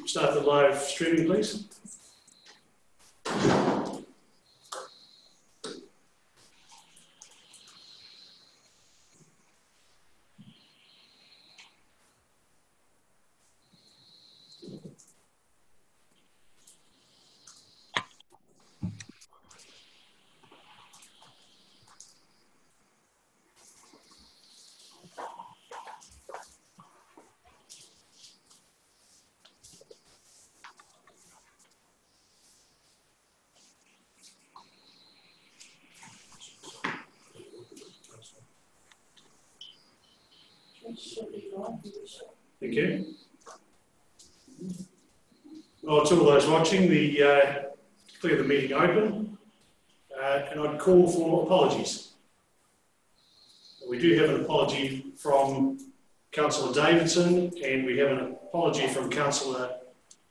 start the live streaming, please? Thank you. Well, to all those watching, declare the meeting open, and I'd call for apologies. We do have an apology from Councillor Davidson, and we have an apology from Councillor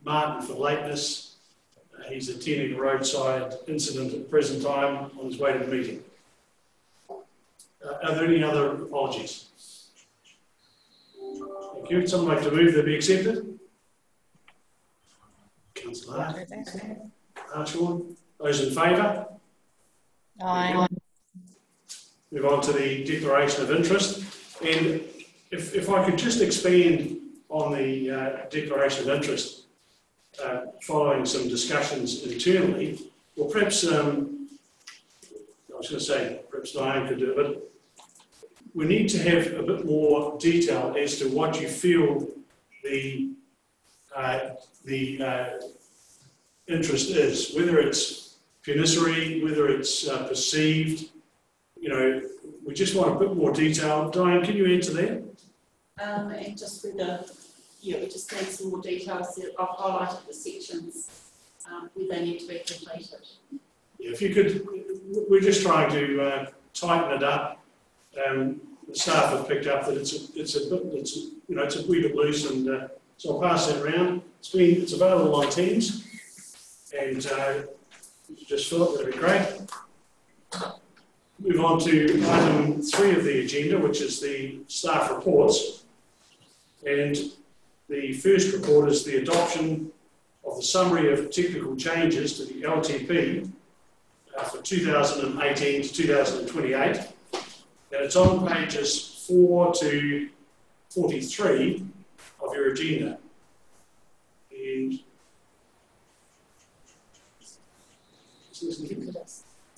Martin for lateness. He's attending a roadside incident at the present time on his way to the meeting. Are there any other apologies? Thank you. Would someone like to move that be accepted? Councillor Archibald. Those in favour? Aye. Move on to the declaration of interest. And if I could just expand on the declaration of interest, following some discussions internally, well, perhaps, I was going to say, perhaps Diane could do it, but we need to have a bit more detail as to what you feel the interest is, whether it's punisory, whether it's perceived. You know, we just want a bit more detail. Diane, can you add to that? And just with the, yeah, we just need some more details. I've highlighted the sections where they need to be completed. Yeah, if you could, we're just trying to tighten it up. The staff have picked up that it's a wee bit loose, and so I'll pass that around. It's available on Teams, and just fill it. That'd be great. Move on to item 3 of the agenda, which is the staff reports. And the first report is the adoption of the summary of technical changes to the LTP for 2018 to 2028. And it's on pages 4 to 43 of your agenda. And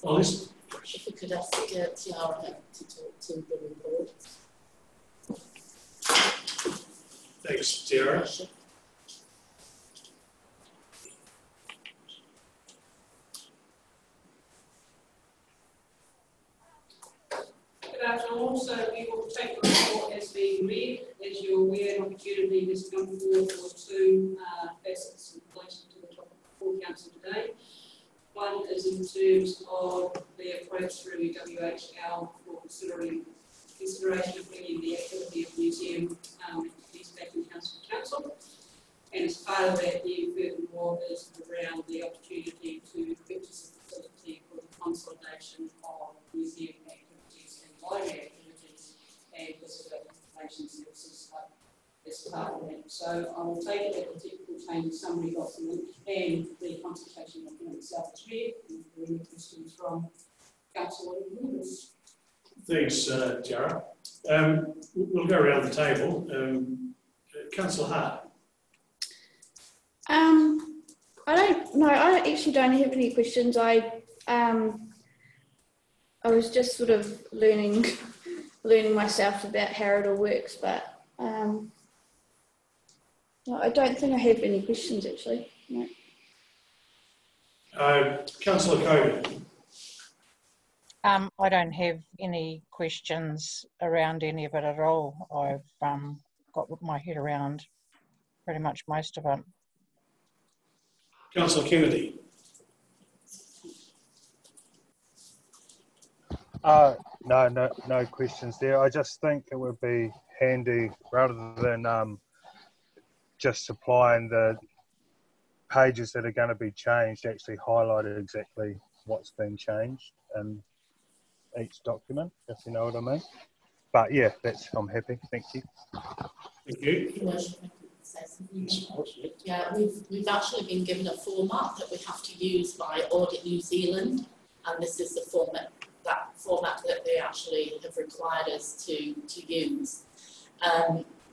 well, this. If you could ask Tiara to talk to the report. Thanks, Tiara. Good afternoon. So we will take the report as being read. As you're aware, an opportunity has come forward for 2 facets in relation to the topic before council today. One is in terms of the approach through WHL for consideration of bringing the activity of museum activities back in council. And as part of that, furthermore, is around the opportunity to purchase a facility for the consolidation of museum activities and library activities and visitor information services as part of that. So I will take it that the technical change summary document and the consultation document itself is read, and any questions from council members. Thanks, Tiara. We'll go around the table. Councillor Hart. I actually don't have any questions. I was just sort of learning myself about how it all works, but no, I don't think I have any questions actually. No. Councillor Cogan. I don't have any questions around any of it at all. I've got my head around pretty much most of it. Councillor Kennedy. No questions there. I just think it would be handy, rather than just supplying the pages that are going to be changed, actually highlighted exactly what's been changed in each document, if you know what I mean. But yeah, I'm happy. Thank you. Thank you. say something? Yeah, we've actually been given a format that we have to use by Audit New Zealand, and this is the format that they actually have required us to use.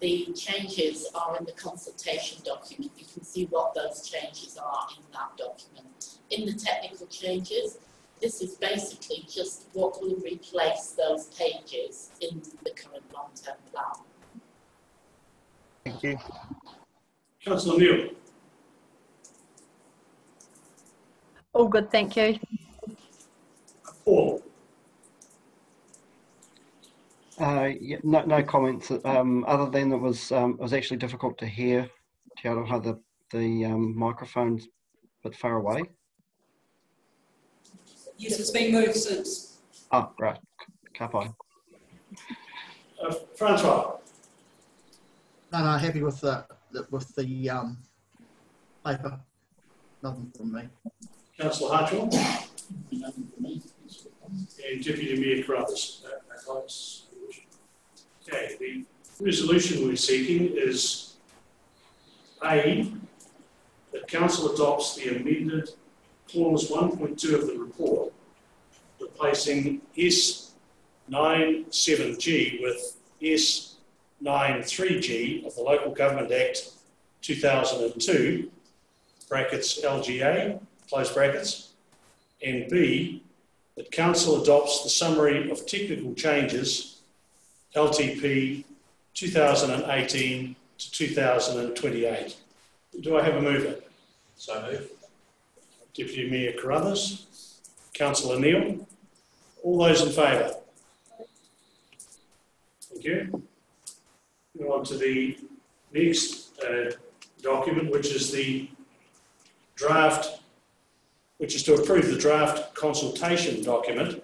The changes are in the consultation document. You can see what those changes are in that document. In the technical changes, this is basically just what will replace those pages in the current long-term plan. Thank you. Councillor Neal. All good, thank you. Paul. Yeah, no comments. Other than it was actually difficult to hear. Te Aroha, the microphone's a bit far away. Yes, it's been moved since. Oh, right. Ka pai. Francois. No, happy with the paper. Nothing from me. Councillor Hartwell. Nothing from me. And Deputy Mayor Carruthers. Okay, the resolution we're seeking is A, that Council adopts the amended clause 1.2 of the report, replacing S97G with S93G of the Local Government Act 2002, brackets LGA, close brackets, and B, that Council adopts the summary of technical changes LTP 2018 to 2028. Do I have a mover? So moved. Deputy Mayor Carruthers. Councillor Neal. All those in favour? Thank you. Move on to the next document, which is the draft, which is to approve the draft consultation document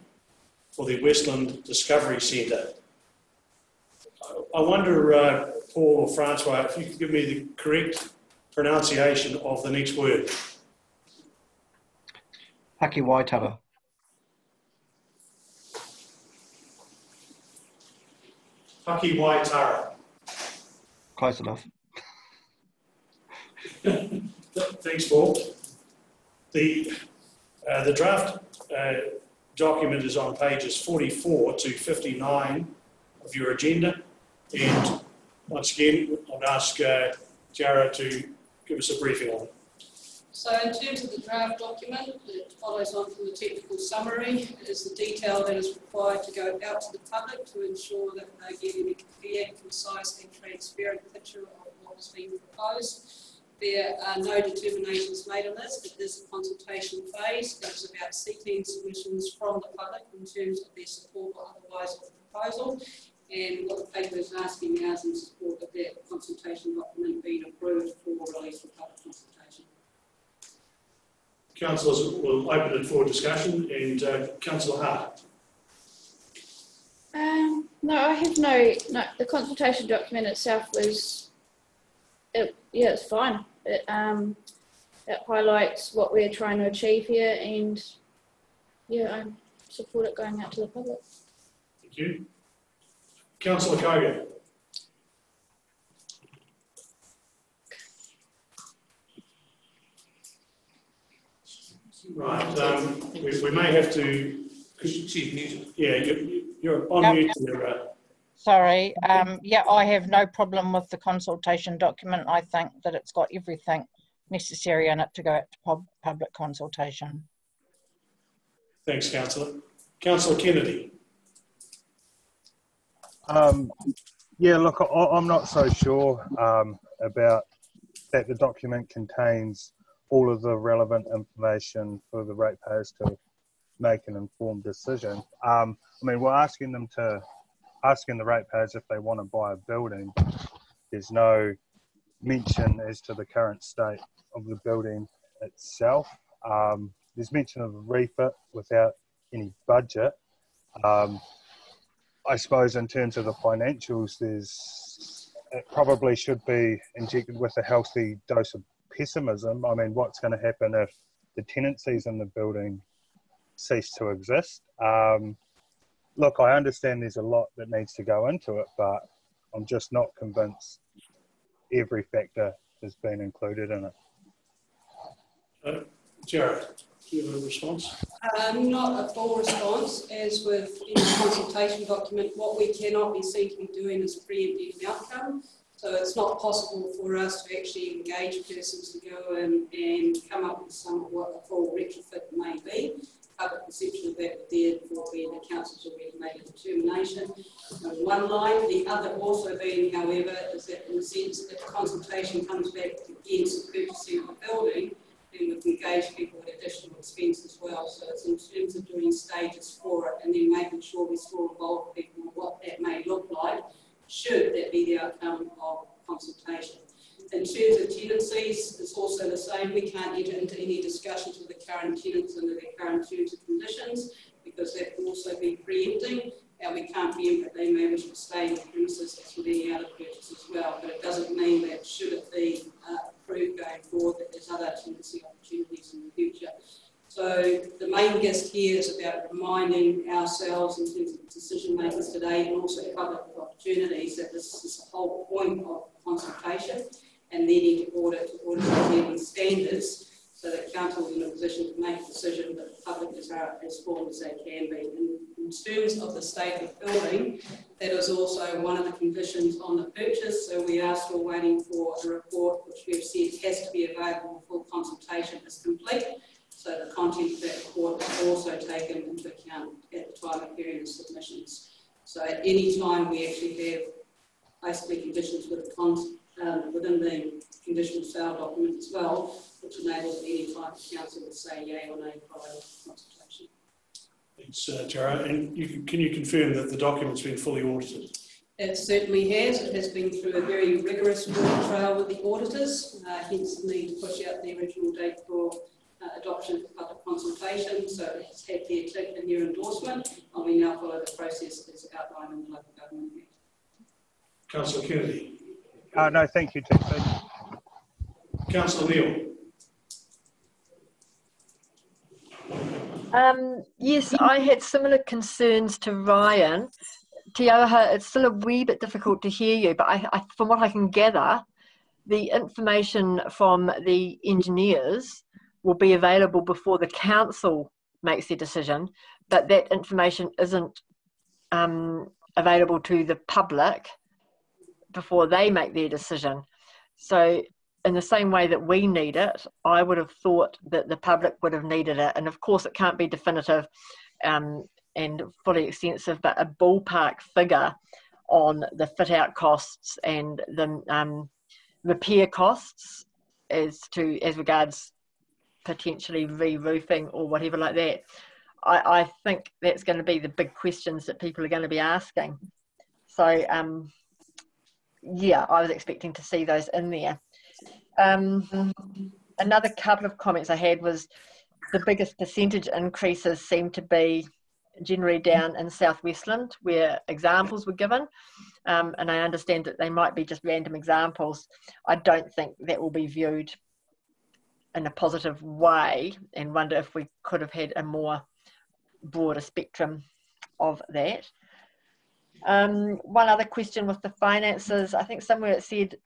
for the Westland Discovery Centre. I wonder, Paul or Francois, if you could give me the correct pronunciation of the next word. Haki Waitara. Haki Waitara. Close enough. Thanks, Paul. The draft document is on pages 44 to 59 of your agenda. And once again, I'd ask Jara to give us a briefing on it. So in terms of the draft document, it follows on from the technical summary. It is the detail that is required to go out to the public to ensure that they're getting a clear, concise and transparent picture of what is being proposed. There are no determinations made on this. It is a consultation phase. It is about seeking submissions from the public in terms of their support or otherwise of the proposal. And what the paper is asking now is in support of that consultation document being approved for release for public consultation. Councillors will open it for discussion, and Councillor Hart. No, I have no. The consultation document itself was, it's fine. It highlights what we're trying to achieve here, and yeah, I support it going out to the public. Thank you. Councillor Kogan. Right, we may have to. She's muted. Yeah, you're on mute. Sorry. Yeah, I have no problem with the consultation document. I think that it's got everything necessary in it to go out to public consultation. Thanks, Councillor. Councillor Kennedy. Yeah, look, I'm not so sure about that the document contains all of the relevant information for the ratepayers to make an informed decision. I mean, we're asking the ratepayers if they want to buy a building. There's no mention as to the current state of the building itself. There's mention of a refit without any budget. I suppose in terms of the financials, it probably should be injected with a healthy dose of pessimism. I mean, what's going to happen if the tenancies in the building cease to exist? Look, I understand there's a lot that needs to go into it, but I'm just not convinced every factor has been included in it. Jared, do you have a response? Not a full response. As with any consultation document, what we cannot be seen to be doing is preempting an outcome. So it's not possible for us to actually engage persons to go in and come up with some of what a full retrofit may be. Public perception of that would therefore be the council's already made a determination on one line. The other also being, however, is that in the sense that the consultation comes back against the purchasing of the building, then we can engage people with additional expense as well. So it's in terms of doing stages for it and then making sure we still involve people in what that may look like, should that be the outcome of consultation. In terms of tenancies, it's also the same. We can't enter into any discussions with the current tenants under their current terms and conditions because that will also be preempting, and we can't preempt that they may wish to stay in the premises with any other purchase as well. But it doesn't mean that should it be approved going forward that there's other tenancy opportunities in the future. So the main gist here is about reminding ourselves in terms of decision makers today and also public opportunities that this is the whole point of consultation and needing to audit New Zealand standards so that council is in a position to make a decision that the public is as informed as they can be. In terms of the state of building, that is also one of the conditions on the purchase, so we are still waiting for a report which we've said has to be available before consultation is complete. So the content of that report is also taken into account at the time of hearing the submissions. So at any time we actually have basically conditions with within the conditional sale document as well, which enables any type of council to say yay or nay prior to consultation. Thanks, Jared. And can you confirm that the document's been fully audited? It certainly has. It has been through a very rigorous audit trail with the auditors, hence the need to push out the original date for adoption for public consultation. So it has had their tick and their endorsement, and we now follow the process that's outlined in the Local Government Act. Councillor Kennedy. No, thank you, TC. Councillor Neal. Yes, I had similar concerns to Ryan. Te Aroha, it's still a wee bit difficult to hear you, but from what I can gather, the information from the engineers will be available before the council makes their decision, but that information isn't available to the public before they make their decision. So in the same way that we need it, I would have thought that the public would have needed it. And of course it can't be definitive and fully extensive, but a ballpark figure on the fit out costs and the repair costs as regards potentially re-roofing or whatever like that. I think that's going to be the big questions that people are going to be asking. So yeah, I was expecting to see those in there. Another couple of comments I had was the biggest percentage increases seem to be generally down in South Westland, where examples were given, and I understand that they might be just random examples. I don't think that will be viewed in a positive way, and wonder if we could have had a more broader spectrum of that. One other question with the finances, I think somewhere it said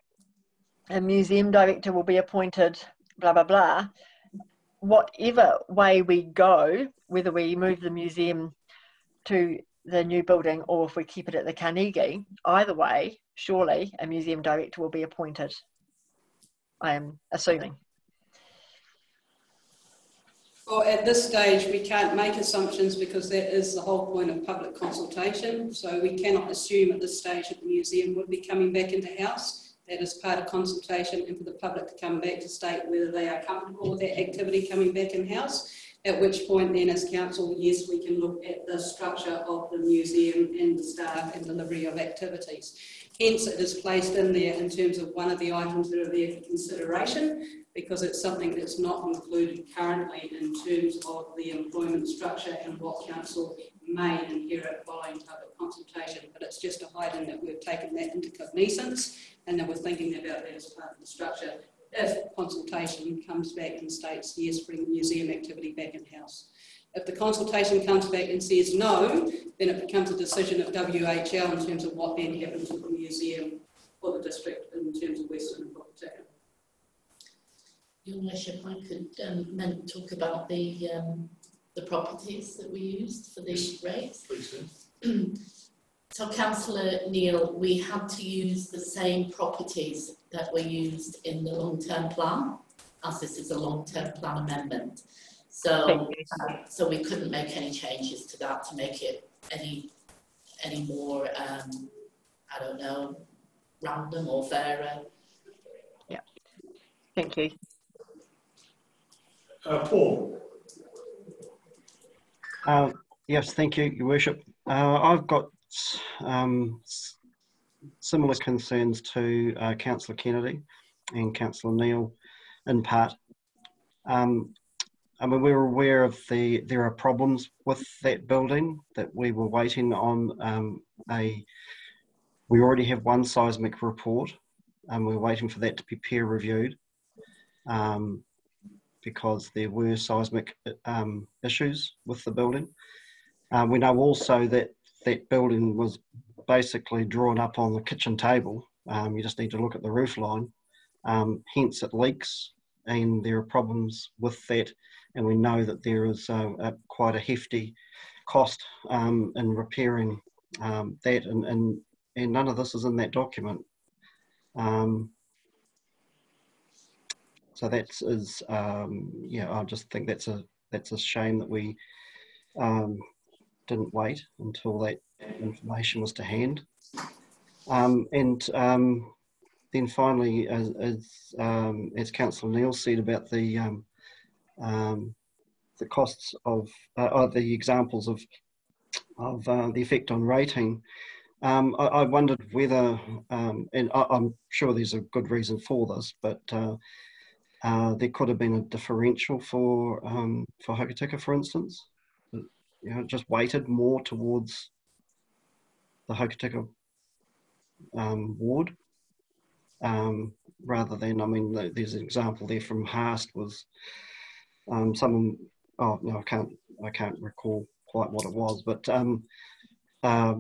a museum director will be appointed, blah, blah, blah. Whatever way we go, whether we move the museum to the new building or if we keep it at the Carnegie, either way, surely a museum director will be appointed, I am assuming. Well, at this stage, we can't make assumptions because that is the whole point of public consultation. So we cannot assume at this stage that the museum would be coming back into house. That is part of consultation, and for the public to come back to state whether they are comfortable with that activity coming back in house. At which point then as council, yes, we can look at the structure of the museum and the staff and delivery of activities. Hence it is placed in there in terms of one of the items that are there for consideration, because it's something that's not included currently in terms of the employment structure and what council may inherit following public consultation. But it's just a hiding that we've taken that into cognizance and that we're thinking about that as part of the structure if consultation comes back and states yes, bring museum activity back in-house. If the consultation comes back and says no, then it becomes a decision of WHL in terms of what then happens with the museum for the district in terms of Western and Whakateka. Your Worship, I could talk about the properties that we used for the rates. Please do. So, Councillor Neil, we had to use the same properties that were used in the long-term plan, as this is a long-term plan amendment. So, so we couldn't make any changes to that to make it any more, I don't know, random or fairer. Yeah. Thank you. Paul. Yes, thank you, Your Worship. I've got similar concerns to Councillor Kennedy and Councillor Neil in part. I mean, we're aware of there are problems with that building, that we were waiting on we already have one seismic report and we're waiting for that to be peer reviewed because there were seismic issues with the building. We know also that that building was basically drawn up on the kitchen table. You just need to look at the roof line. Hence it leaks, and there are problems with that. And we know that there is quite a hefty cost in repairing that, and none of this is in that document. So that is, yeah, I just think that's a shame that we didn't wait until that information was to hand. Then finally, as Councillor Neil said about the costs of the examples of the effect on rating, I wondered whether, and I'm sure there's a good reason for this, but there could have been a differential for Hokitika, for instance. You know, just weighted more towards the Hokitika ward, rather than, I mean, there's an example there from Haast was someone, oh no, I can't recall quite what it was, but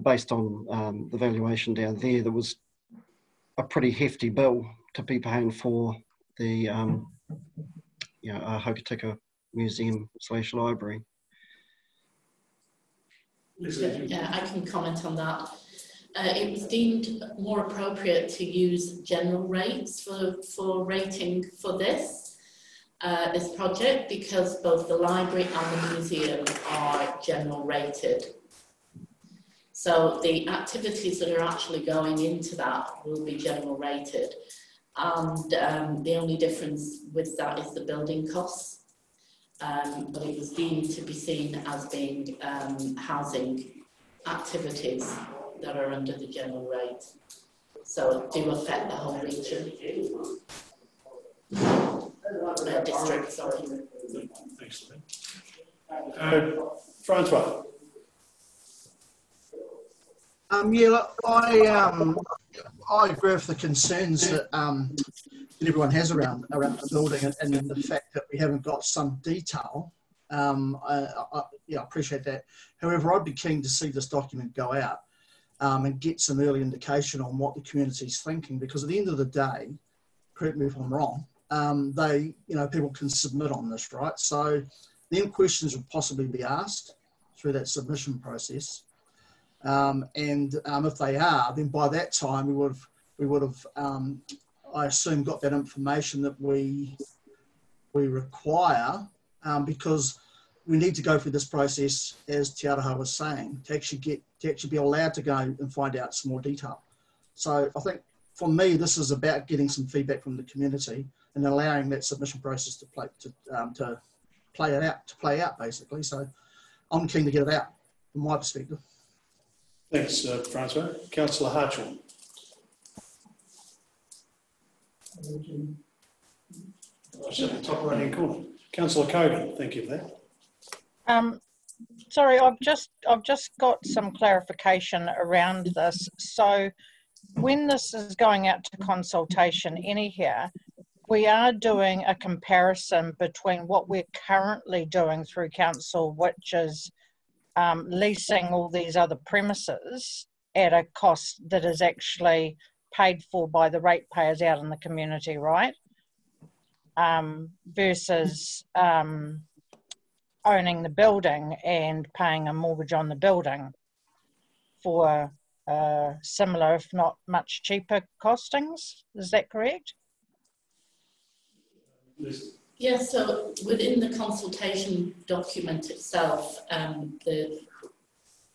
based on the valuation down there was a pretty hefty bill to be paying for the Hokitika Museum / library. Yeah, I can comment on that. It was deemed more appropriate to use general rates for rating for this project, because both the library and the museum are general rated. So the activities that are actually going into that will be general rated. And the only difference with that is the building costs. But it was deemed to be seen as being housing activities that are under the general rate. So do affect the whole region. District, sorry. Thanks, Lynn. Francois. Yeah, look, I agree with the concerns that everyone has around the building, and the fact that we haven't got some detail. I appreciate that. However, I'd be keen to see this document go out and get some early indication on what the community's thinking, because at the end of the day, correct me if I'm wrong, people can submit on this, right? So then questions will possibly be asked through that submission process. If they are, then by that time we would have I assume got that information that we require, because we need to go through this process, as Te Araha was saying, to actually be allowed to go and find out some more detail. So I think for me, this is about getting some feedback from the community and allowing that submission process to play out basically. So I'm keen to get it out from my perspective. Thanks, Francois. Councillor Hartshorn. Just at the top right-hand corner. Councillor Cogan, thank you for that. Sorry, I've just got some clarification around this. So when this is going out to consultation anyhow, we are doing a comparison between what we're currently doing through council, which is leasing all these other premises at a cost that is actually paid for by the ratepayers out in the community, right? Versus owning the building and paying a mortgage on the building for similar, if not much cheaper costings. Is that correct? Yes, so within the consultation document itself, the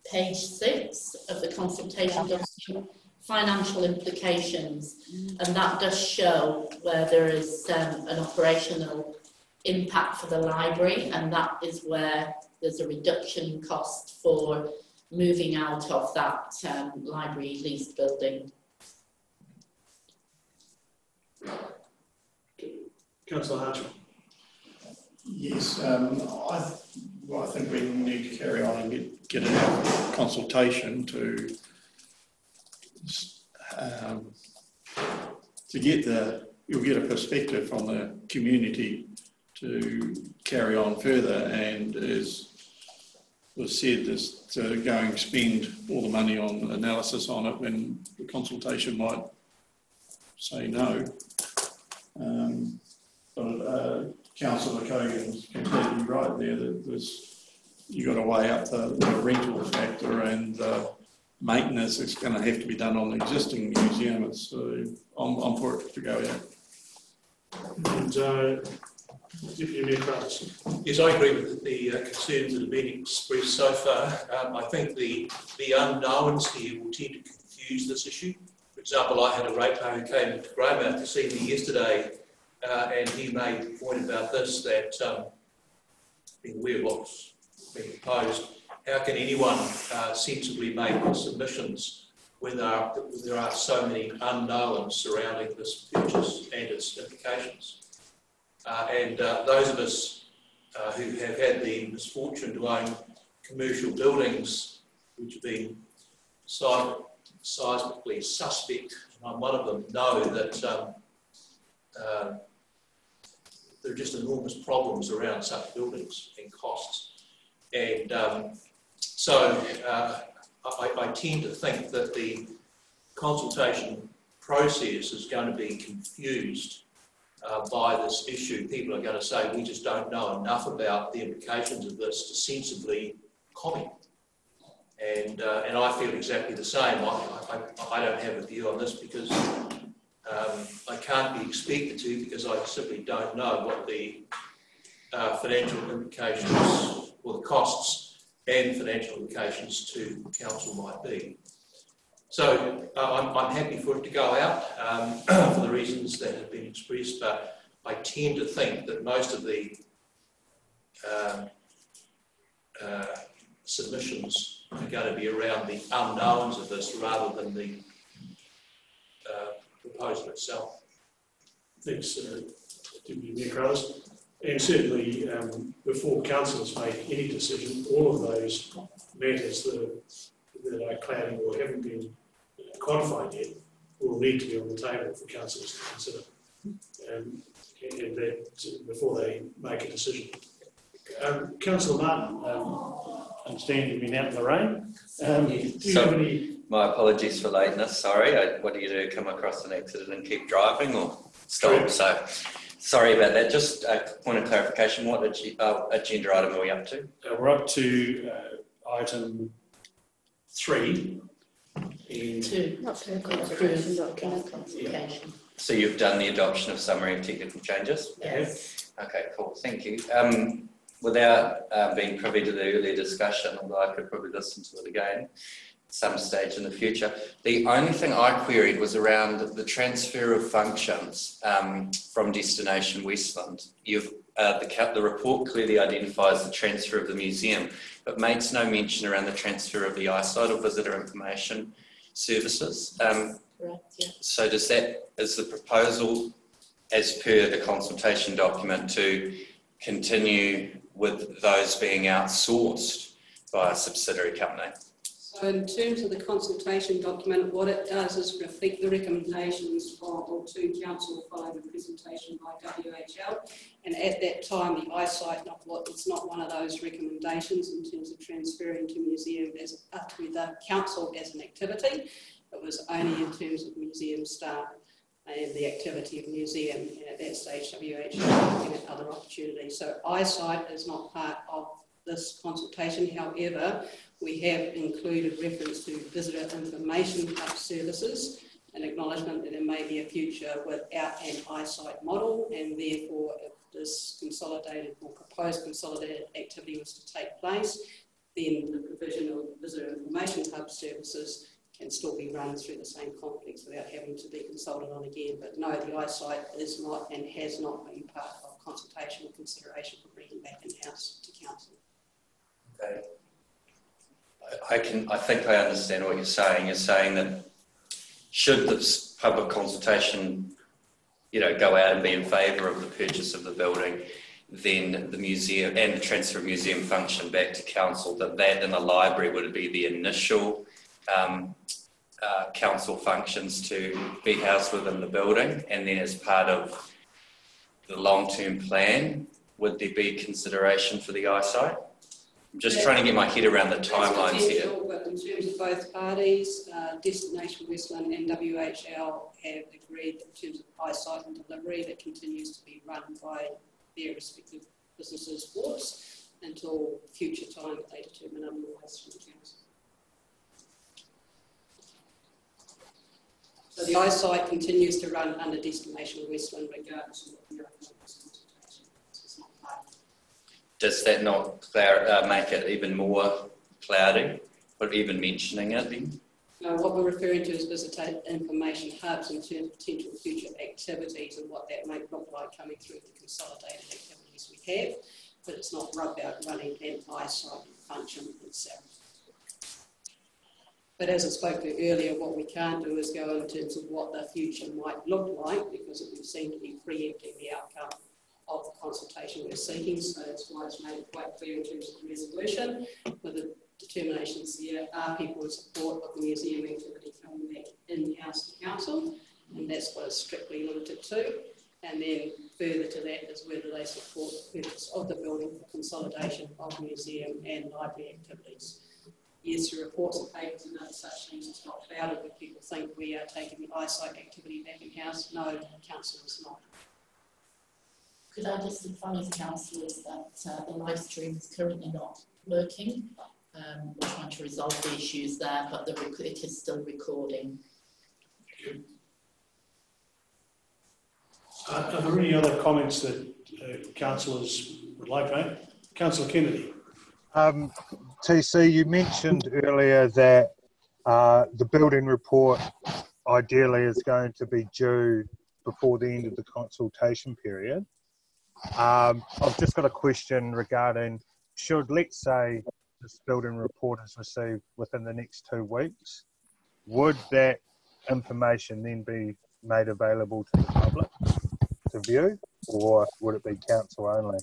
page 6 of the consultation document, financial implications, and that does show where there is an operational impact for the library, and that is where there's a reduction in cost for moving out of that library leased building. Councillor Archer. Yes, I think we need to carry on and get a consultation to you'll get a perspective from the community to carry on further, and as was said, just to go and spend all the money on analysis on it when the consultation might say no. But Councillor Cogan's completely right there that you've got to weigh up the rental factor and the maintenance that's going to have to be done on the existing museum. So I'm for it to go out. And Deputy Mayor Crowley. Yes, I agree with the concerns that have been expressed so far. I think the unknowns here will tend to confuse this issue. For example, I had a ratepayer who came to Greymouth to see me yesterday, and he made the point about this, that being aware of what's being proposed, how can anyone sensibly make submissions when there are so many unknowns surrounding this purchase and its implications? And those of us who have had the misfortune to own commercial buildings which have been seismically suspect, and I'm one of them, know that there are just enormous problems around such buildings and costs. And so I tend to think that the consultation process is going to be confused by this issue. People are going to say, we just don't know enough about the implications of this to sensibly comment. And I feel exactly the same. I don't have a view on this because I can't be expected to, because I simply don't know what the financial implications, or the costs and financial implications to council might be. So I'm happy for it to go out for the reasons that have been expressed, but I tend to think that most of the submissions are going to be around the unknowns of this rather than the proposal itself. Thanks, Deputy Mayor Crowley. And certainly, before councillors make any decision, all of those matters that are clouding or haven't been quantified yet will need to be on the table for councillors to consider, and that before they make a decision. Councillor Martin, I understand you've been out in the rain. Do you have any? My apologies for lateness. Sorry. What do you do? Come across an accident and keep driving, or stop? Correct. So, sorry about that. Just a point of clarification. What agenda item are we up to? We're up to item 3. To approve consultation. So you've done the adoption of summary of technical changes? Yes. Okay, cool. Thank you. Without being privy to the earlier discussion, although I could probably listen to it again at some stage in the future, the only thing I queried was around the transfer of functions from Destination Westland. The report clearly identifies the transfer of the museum, but makes no mention around the transfer of the eyesight or visitor information services. Correct, yeah. So is the proposal, as per the consultation document, to continue with those being outsourced by a subsidiary company? So in terms of the consultation document, what it does is reflect the recommendations to council following the presentation by WHL, and at that time the eyesight it's not one of those recommendations in terms of transferring to museum to the council as an activity. It was only in terms of museum staff and the activity of the museum, and at that stage WHO was looking at other opportunities. So eyesight is not part of this consultation. However, we have included reference to visitor information hub services, an acknowledgement that there may be a future without an eyesight model, and therefore if this consolidated or proposed consolidated activity was to take place, then the provision of visitor information hub services can still be run through the same complex without having to be consulted on again. But no, the eyesight is not and has not been part of consultation or consideration for bringing back in-house to council. Okay. I think I understand what you're saying. You're saying that should this public consultation, go out and be in favour of the purchase of the building, then the museum and the transfer of museum function back to council, that in the library would be the initial council functions to be housed within the building, and then as part of the long-term plan, would there be consideration for the eyesight? I'm just trying to get my head around the timelines here. But in terms of both parties, Destination Westland and WHL have agreed that in terms of eyesight and delivery, that continues to be run by their respective businesses' boards until future time that they determine otherwise from the council. So the eyesight continues to run under Destination Westland regardless of what the outcome of this consultation is. It's not part of it. Does that not make it even more cloudy, or even mentioning it then? No, what we're referring to is visitor information hubs in terms of potential future activities and what that might look like coming through the consolidated activities we have, but it's not about running an eyesight function itself. But as I spoke to earlier, what we can't do is go in terms of what the future might look like, because it would seem to be preempting the outcome of the consultation we're seeking. So that's why it's made quite clear in terms of the resolution, with the determinations there are people in support of the museum activity coming back in-house to council, and that's what it's strictly limited to. And then further to that is whether they support the purpose of the building for consolidation of museum and library activities. Yes, through reports and papers and other such things, it's not clouded, but people think we are taking the eyesight activity back in-house. No, council is not. Could I just advise councillors that the live stream is currently not working? We're trying to resolve the issues there, but it is still recording. Are there any other comments that councillors would like to make? Councillor Kennedy. TC, you mentioned earlier that the building report ideally is going to be due before the end of the consultation period. I've just got a question regarding, should, let's say, this building report is received within the next 2 weeks, would that information then be made available to the public to view, or would it be council only?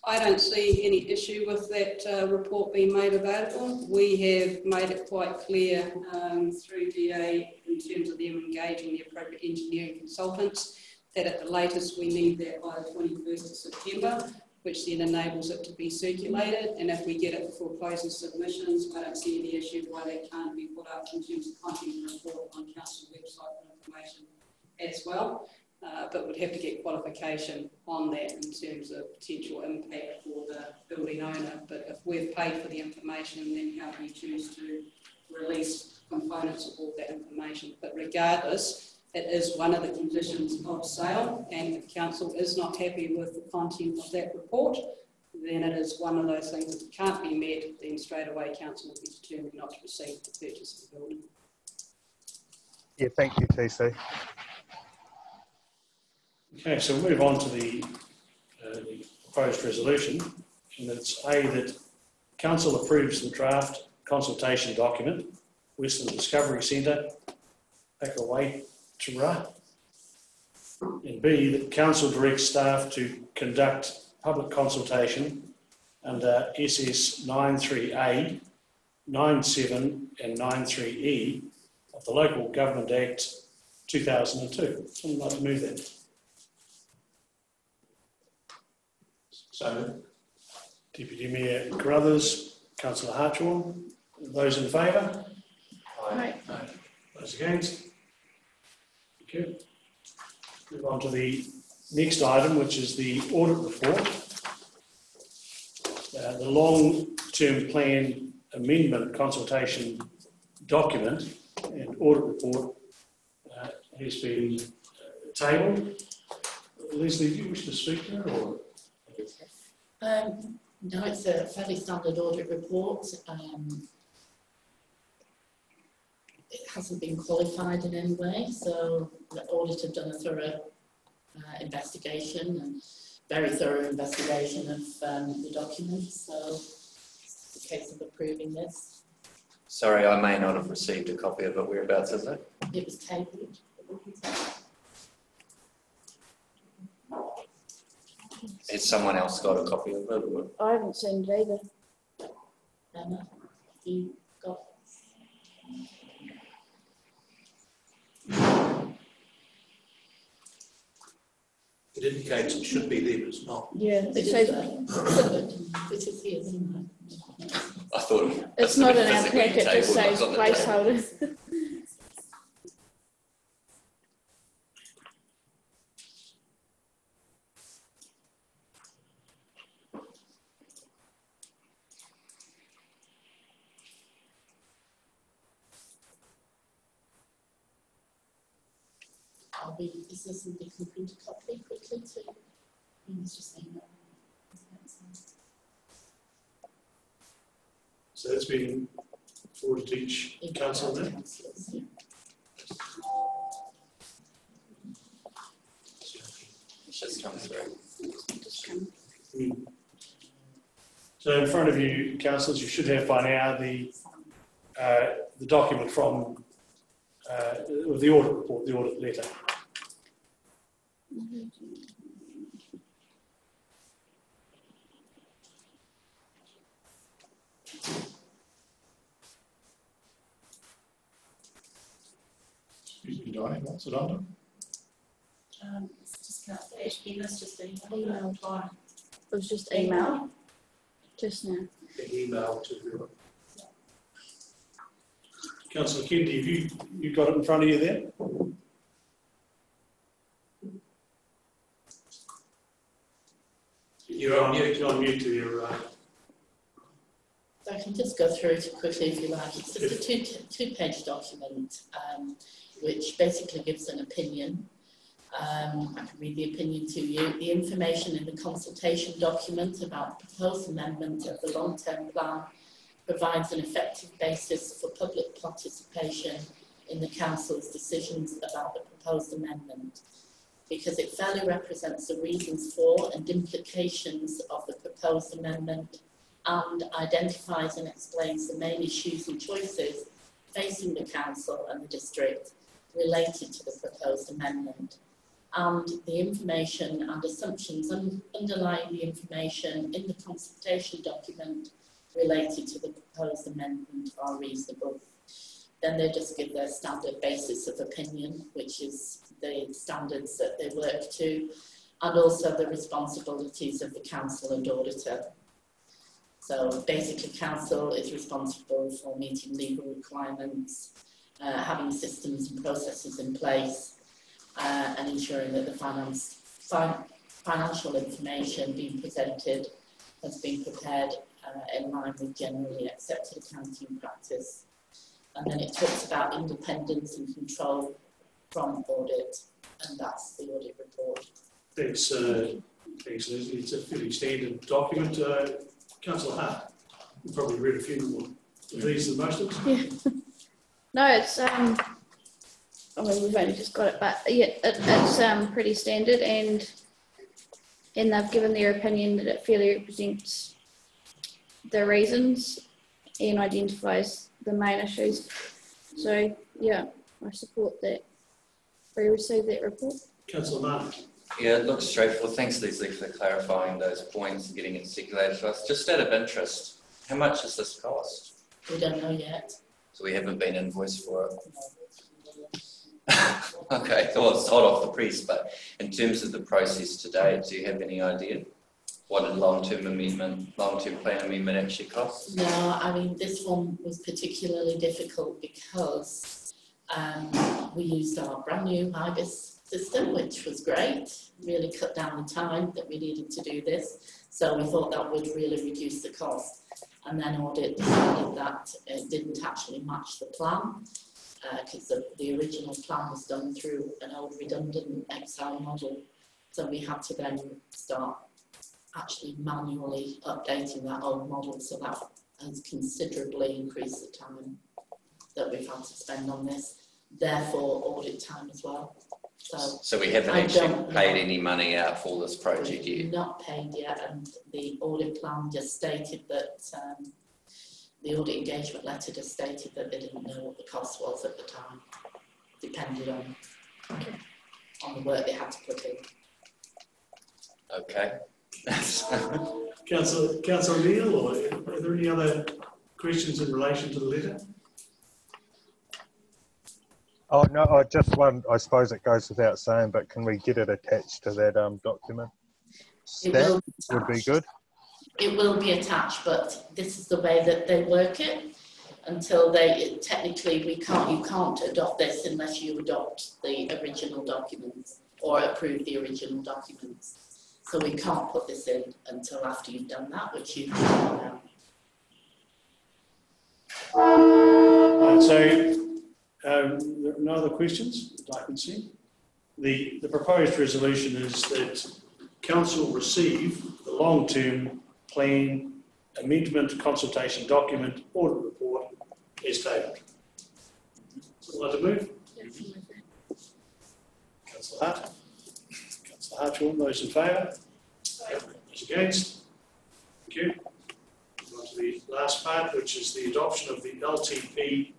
I don't see any issue with that report being made available. We have made it quite clear through DA in terms of them engaging the appropriate engineering consultants that at the latest we need that by the 21st of September, which then enables it to be circulated. And if we get it before closing submissions, I don't see any issue why that can't be put up in terms of content report on council website for information as well. But we'd have to get qualification on that in terms of potential impact for the building owner. But if we've paid for the information, then how do we choose to release components of all that information? But regardless, it is one of the conditions of sale, and if council is not happy with the content of that report, then it is one of those things that can't be met, then straight away council will be determined not to proceed with the purchase of the building. Yeah, thank you, TC. Okay, so we'll move on to the proposed resolution, and it's A, that council approves the draft consultation document, Westland Discovery Centre, Pakawai Tura, and B, that council directs staff to conduct public consultation under SS 93A, 97 and 93E of the Local Government Act 2002. Someone like to move that? So, Deputy Mayor Carruthers, Councillor Hartshorn. Those in favour? Right. Those against? Okay. Move on to the next item, which is the audit report. The long-term plan amendment consultation document and audit report has been tabled. Leslie, do you wish to speak to her? Or? No, it's a fairly standard audit report. It hasn't been qualified in any way, so the audit have done a thorough investigation and very thorough investigation of the documents, so it's a case of approving this. Sorry, I may not have received a copy of it. Whereabouts is it? It was tabled. Has someone else got a copy of it? Or? I haven't seen it either. Emma, you got It indicates it should be there, but it's not. Yeah, it says it is here somewhere. I thought it's not in our physically packet, it just tabled, says not on the table. placeholder. This isn't the complete copy quickly to let's just say no. So that's been forwarded to each council now. It's just come through. So in front of you, councillors, you should have by now the document from the audit report, the audit letter. Excuse me, Diane, what's it under? It's just not Ena's just emailed by. It was just email just now. The email to whoever. Councillor Kennedy, have you got it in front of you there? You're on mute to your right. So I can just go through it quickly if you like. It's just a two-page document which basically gives an opinion. I can read the opinion to you. The information in the consultation document about the proposed amendment of the long-term plan provides an effective basis for public participation in the council's decisions about the proposed amendment, because it fairly represents the reasons for and implications of the proposed amendment and identifies and explains the main issues and choices facing the council and the district related to the proposed amendment, and the information and assumptions underlying the information in the consultation document related to the proposed amendment are reasonable. Then they just give their standard basis of opinion, which is the standards that they work to, and also the responsibilities of the council and auditor. So basically, council is responsible for meeting legal requirements, having systems and processes in place, and ensuring that the financial information being presented has been prepared in line with generally accepted accounting practice. And then it talks about independence and control from audit, and that's the audit report. Thanks, it's a fairly standard document. Councillor Hart, you probably read a few more of these than most of us. Yeah. No, it's I mean, we've only just got it, but yeah, it's pretty standard, and they've given their opinion that it fairly represents the reasons and identifies the main issues. So yeah, I support that. We received that report. Councillor Martin. Yeah, it looks straightforward. Thanks, Leslie, for clarifying those points and getting it circulated to us. Just out of interest, how much does this cost? We don't know yet. So we haven't been invoiced for it? Okay, well, it's hot off the press, but in terms of the process today, do you have any idea what a long-term plan amendment actually costs? No, I mean, this one was particularly difficult because We used our brand new IBIS system, which was great, really cut down the time that we needed to do this. So we thought that would really reduce the cost. And then audit decided that it didn't actually match the plan, because the original plan was done through an old redundant Excel model. So we had to then start actually manually updating that old model, so that has considerably increased the time that we've had to spend on this, therefore audit time as well. So we haven't actually paid any money out for this project yet? Not paid yet, and the audit plan just stated that, the audit engagement letter just stated that they didn't know what the cost was at the time. Depended on the work they had to put in. Okay. Councillor Neil, or are there any other questions in relation to the letter? Oh no, just one. I suppose it goes without saying, but can we get it attached to that document? That would be good. It will be attached, but this is the way that they work it. Until technically you can't adopt this unless you adopt the original documents or approve the original documents. So we can't put this in until after you've done that, which you've done now. Right, so there are no other questions that I can see. The proposed resolution is that Council receive the long-term plan amendment consultation document audit report as tabled. Someone like to move? Councillor Hart. Councillor Hartshorn, those in favour? Those against? Thank you. Move on to the last part, which is the adoption of the LTP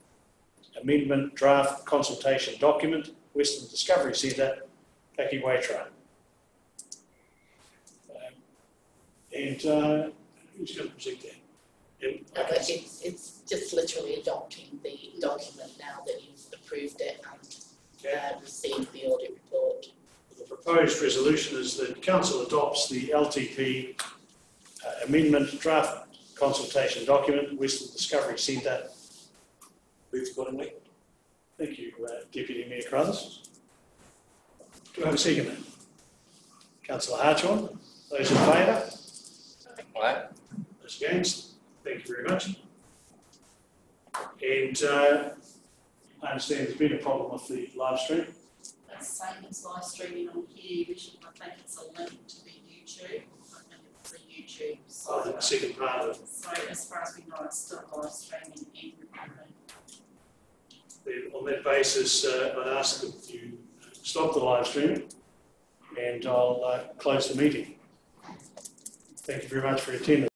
amendment draft consultation document, Western Discovery Centre, Paki Waitara. And who's going to present that? It's just literally adopting the document now that you've approved it and received the audit report. The proposed resolution is that Council adopts the LTP amendment draft consultation document, Western Discovery Centre. Moved accordingly. Thank you, Deputy Mayor Crothers. Do I have a second? Councillor Hartshorn. Those in favour? Aye. Those against? Thank you very much. And I understand there's been a problem with the live stream. That's the same as live streaming on here. I think it's a link to the YouTube. I think it's a YouTube. So, The second part of it. So as far as we know, it's still live streaming and recording. Then on that basis, I'd ask that you stop the live stream and I'll close the meeting. Thank you very much for your attendance.